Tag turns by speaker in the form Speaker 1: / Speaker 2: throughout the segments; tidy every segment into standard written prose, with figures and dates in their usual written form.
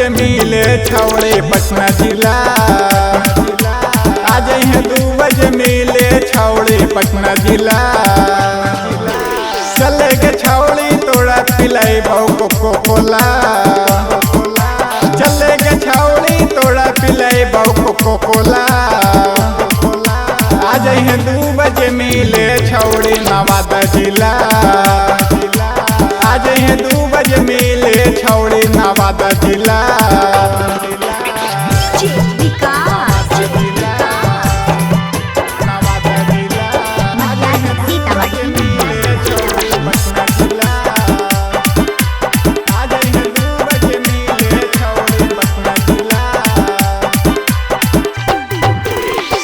Speaker 1: बजे मिले छौड़े पटना जिला। आ जाइए 2 बजे मिले छौड़े पटना जिला। चले के छौड़ी तोड़ा पिलाई बहु कोको कोला। चले के छौड़ी तोड़ा पिलाई बहु कोको कोला। आ जाइए 2 बजे मिले छौड़ी नवादा जिला। आ जाइए 2 बजे मिले छौड़ी नवादा जिला।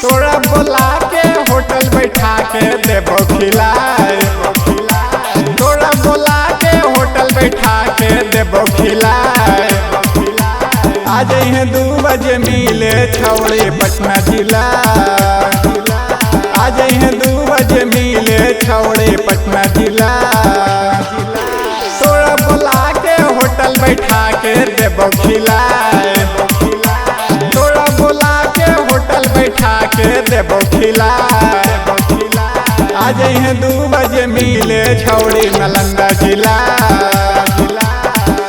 Speaker 1: तोड़ा बोला के होटल बैठा के देबो खिलाए। तोड़ा बोला के होटल बैठा के देबो खिलाए। आ जाइए 2 बजे मिले छौड़ी पटना जिला। आ जाइए 2 बजे मिले छौड़ी पटना जिला। तोड़ा बोला के होटल बैठा के देबो खिलाए। तोड़ा बोला के होटल बैठा के देबो खिलाए। आ जाइए 2 बजे मिले छौड़ी नालंदा जिला।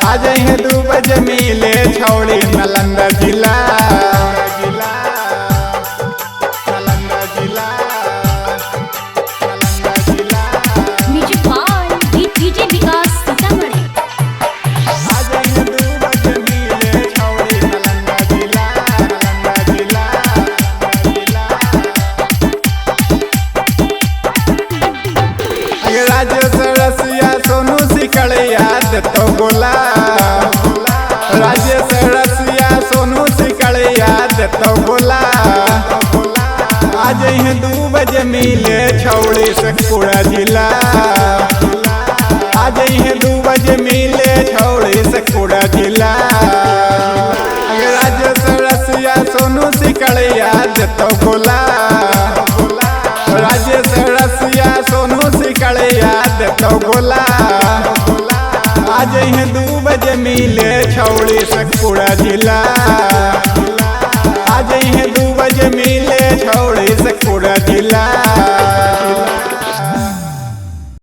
Speaker 1: आ जाइए 2 बजे मिले छौड़ी नालंदा जिला। राजेश रसिया सोनू सिकड़िया देतो गोला। राजेश रसिया सोनू सिकड़िया देतो गोला। आ जाइए 2 बजे मिले छौड़ी शेखपुरा जिला। आ जाइए 2 बजे मिले छौड़ी शेखपुरा जिला। राजेश रसिया सोनू सिकड़िया देतो गोला। राजेश रसिया सोनू सिकड़िया देतो गोला। आ जाइए 2 बजे मिले छौड़ी शेखपुरा जिला। आ जाइए 2 बजे मिले छौड़ी शेखपुरा जिला।